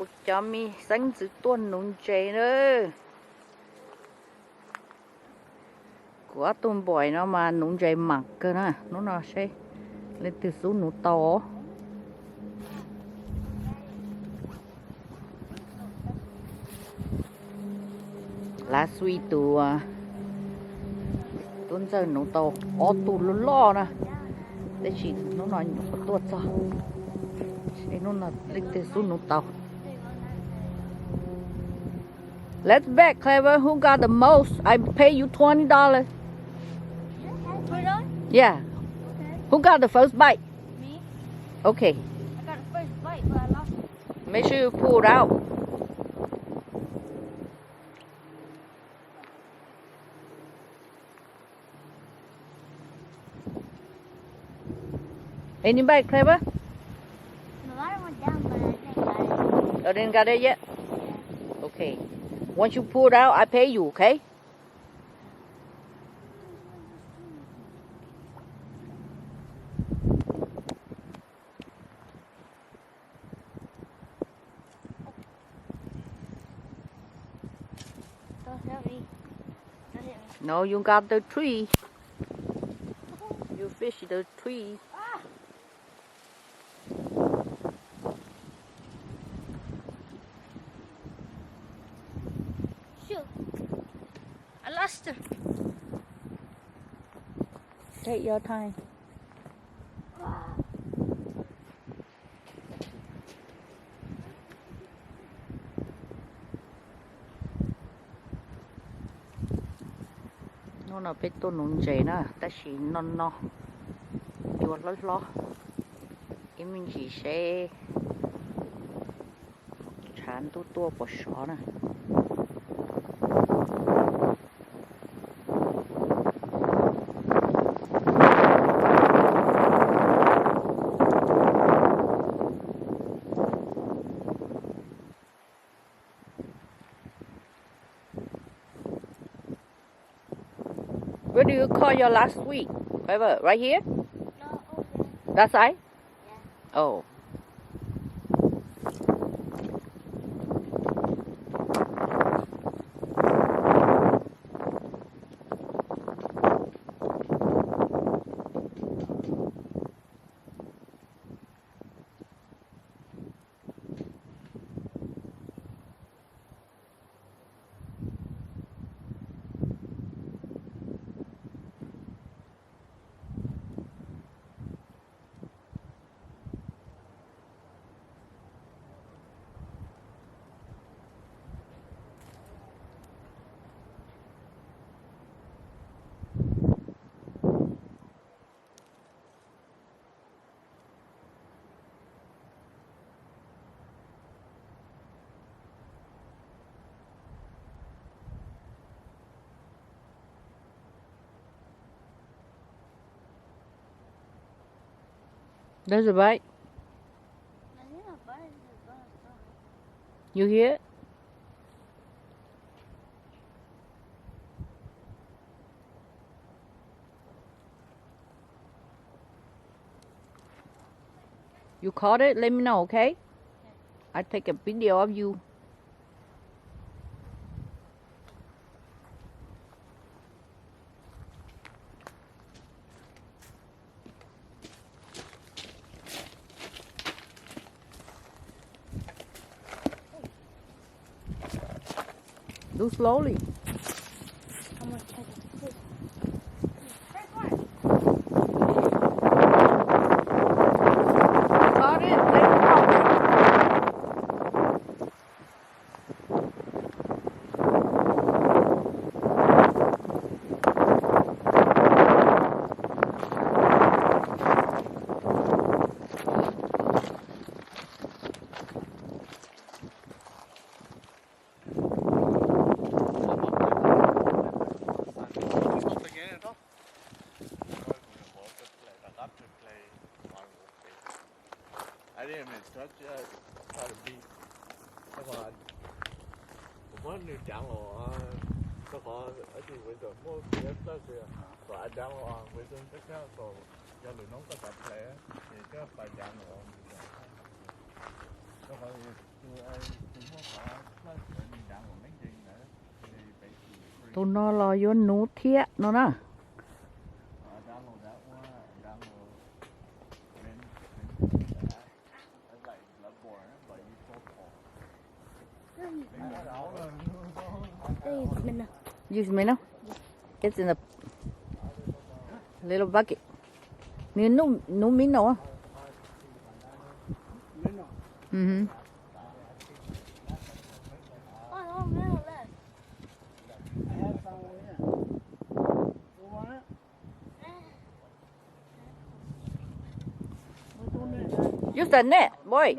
cô cho mi xanh giữ tuần nung chè nữa của tuần bòi nó mà nung chè mặc cơ nè nó sẽ lên từ xuống nung to lá suy từ tuần giờ nung to ó tù lo nè để chỉ nó nói nhục tuột sao nó là lên từ xuống nung to. Let's bet, Clever. Who got the most? I pay you $20. $20? Yeah. Okay. Who got the first bite? Me? Okay. I got the first bite, but I lost it. Make sure you pull it out. Any bite, Clever? The water went down, but I didn't got it. Oh, didn't got it yet? Okay. Once you pull it out, I pay you, okay? Don't hit me. Don't hit me. No, you got the tree. You fish the tree. Ah! Shoot. I lost her. Take your time. Nó là biết tôi nung chè nè, ta chỉ non no, chuột lo, em mình chỉ sẽ chán tua bỏ xó nè. Where do you call your last week? Right here? No, okay. That side? Yeah. Oh. There's a bite. I think a bite is a bite. You hear it? You caught it? Let me know, okay? I take a video of you. Do slowly. I'm gonna check it. First one. Caught it? Let me know. I didn't even touch it. Try to beat. Các bạn, có nhiều chẳng lộ các bạn ở trên bây giờ mua cái đó kìa, và anh chẳng lộ bây giờ tất cả rồi, giờ tụi nó có tập lệ thì cái bài chẳng lộ, các bạn tụi nó lo vô nú thiệt nó nè. Use minnow. It's in a little bucket. No minnow. Mm-hmm. Oh, no, minnow left. Use the net, boy.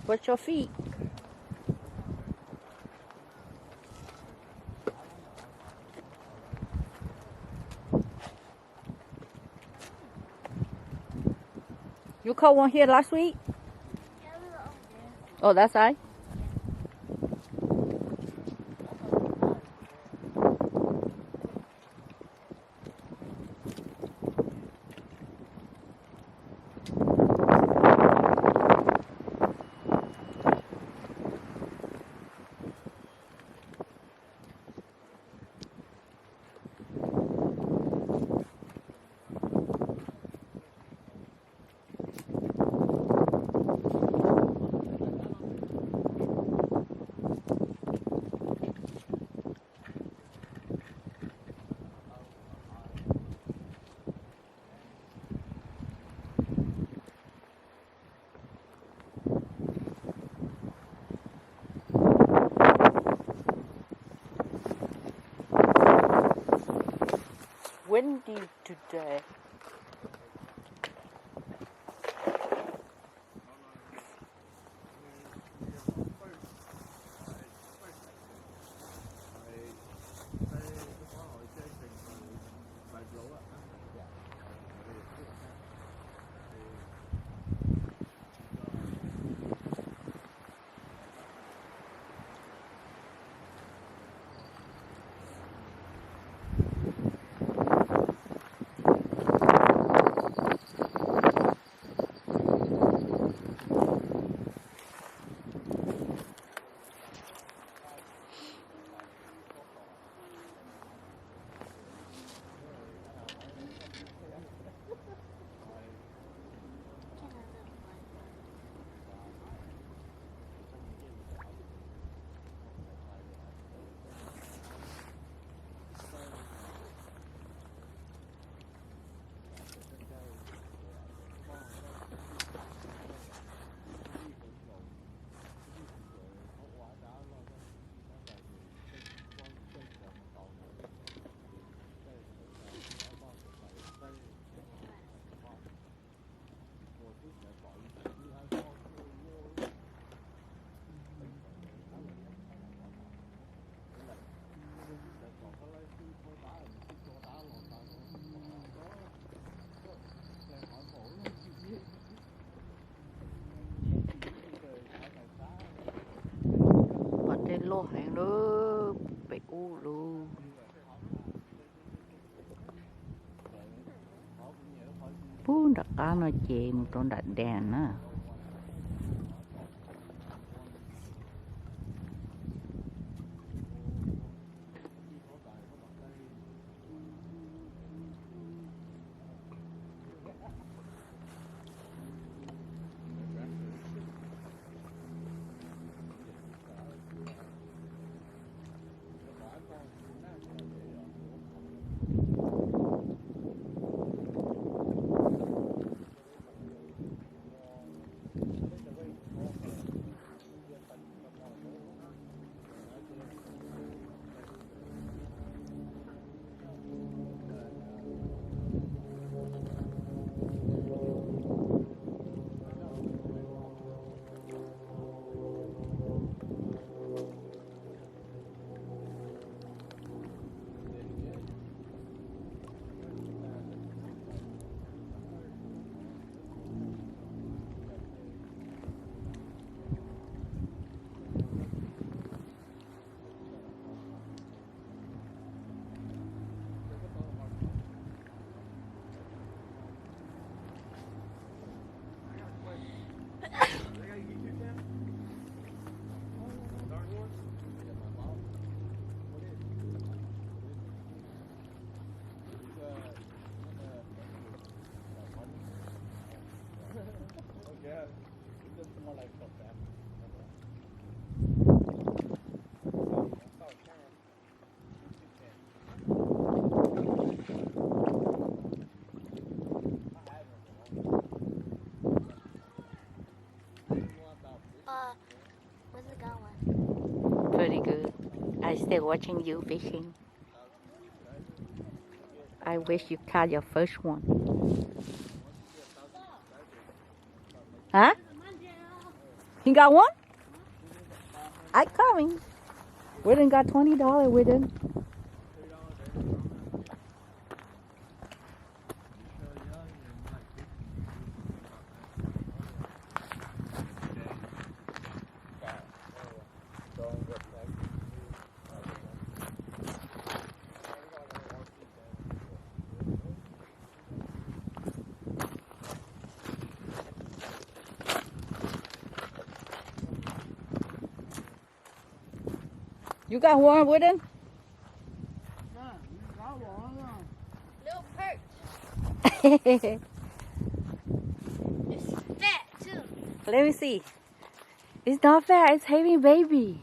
Watch your feet. You caught one here last week? Yeah, we were over there. Oh, that side? Windy today. Lô hàng đó bị u luôn. Pun đặt cá nó chìm trong đặt đèn á. They're watching you fishing. I wish you caught your first one. Huh? You got one? I coming. We done got $20 with him. You got one with him? Little perch. It's fat too. Let me see. It's not fair. It's having baby.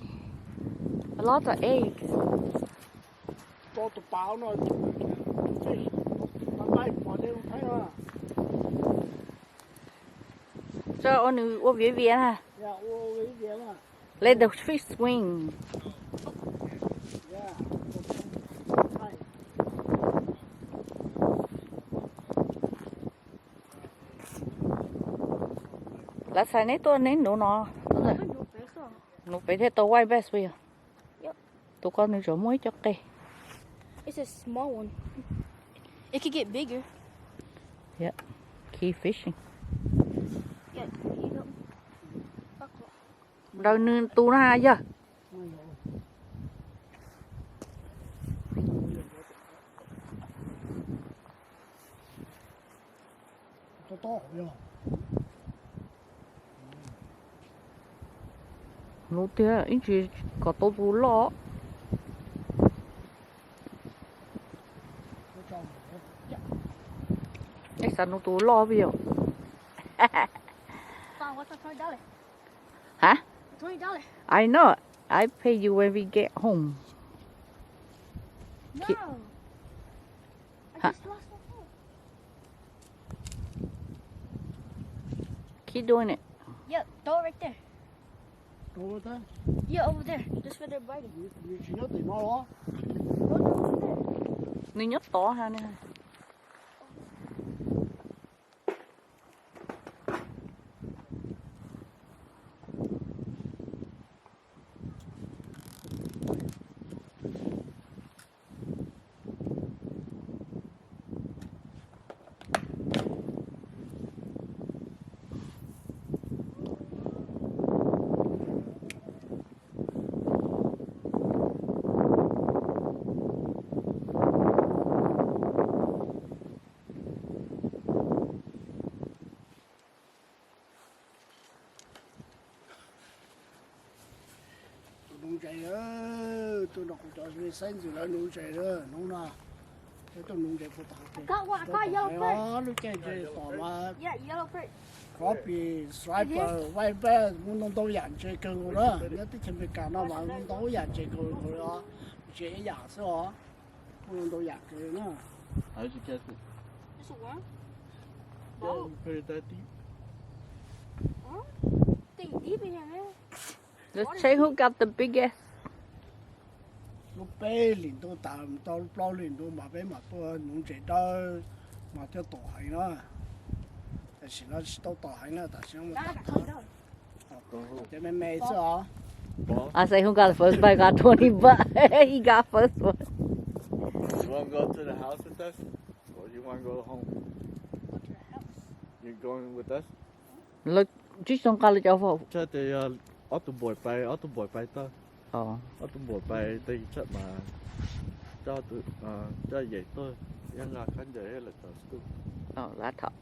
A lot of eggs. Cho tụi báo nó nó bay bỏ đi không thấy à? Cho onu ô vía vía ha. Dạ, ô cái gì mà? Let the fish swing. Dạ. Lá sai nấy tôi nấy nổ nó. Nổ phải thế tôi quay best bây giờ. Tụi con đi rửa muối cho cây. It's a small one. It could get bigger. Yeah. Keep fishing. Yeah, you go. Đâu nên tu nó hai giờ. To to rồi. Nổ tía, ít gì có tô bù lọ. Cái sao nó tú lo bây giờ? Fine, what's my $20? Hả? $20. I know. I pay you when we get home. No. Ki- I Huh? just lost my phone. Keep doing it. Yep, throw it right there. Đâu thế? Yeah, over there. Just where they're biting. Như chỉ nhớ tìm nó đó. Go over there. Nó nhấp to ha nè. Nông chạy đó, tôi đọc cho người sinh rồi là nông chạy đó, nông nào. Tôi nông chạy phụ tặng. Got one. I got yellow perch. Đó, lúc chạy chạy tỏ mà. Yeah, yellow perch. Copy, striper, white bear, muốn nông tố dàn chơi cơ của đó. Nhớ tới chân bị cả nó mà nông tố dàn chơi cơ của đó. Chơi giả sao đó. Muốn nông tố dàn cơ nó. How'd you catch it? It's a worm. Yeah, Oh, you put it that deep. think deep in here, man. Let's check who got the biggest. Lúc bé liền tôi tạm tôi lo liền tôi mà bé mà tôi nông chạy đó mà theo tổ hành nó. Tại vì nó đâu tổ hành nó, tại sao mà Now I got $20. để mẹ mẹ sao? Ball? I say who got the first, but I got 20 bucks. He got first one. You want to go to the house with us? Or you want to go home? Go to the house. You going with us? Look, just don't call it your fault. Cho thì ở tụi bồi bay ta. Oh. Ở tụi bồi bay thì chắc mà cho tụi cho vậy thôi. Yang là khán giả là tụi. Oh, laptop.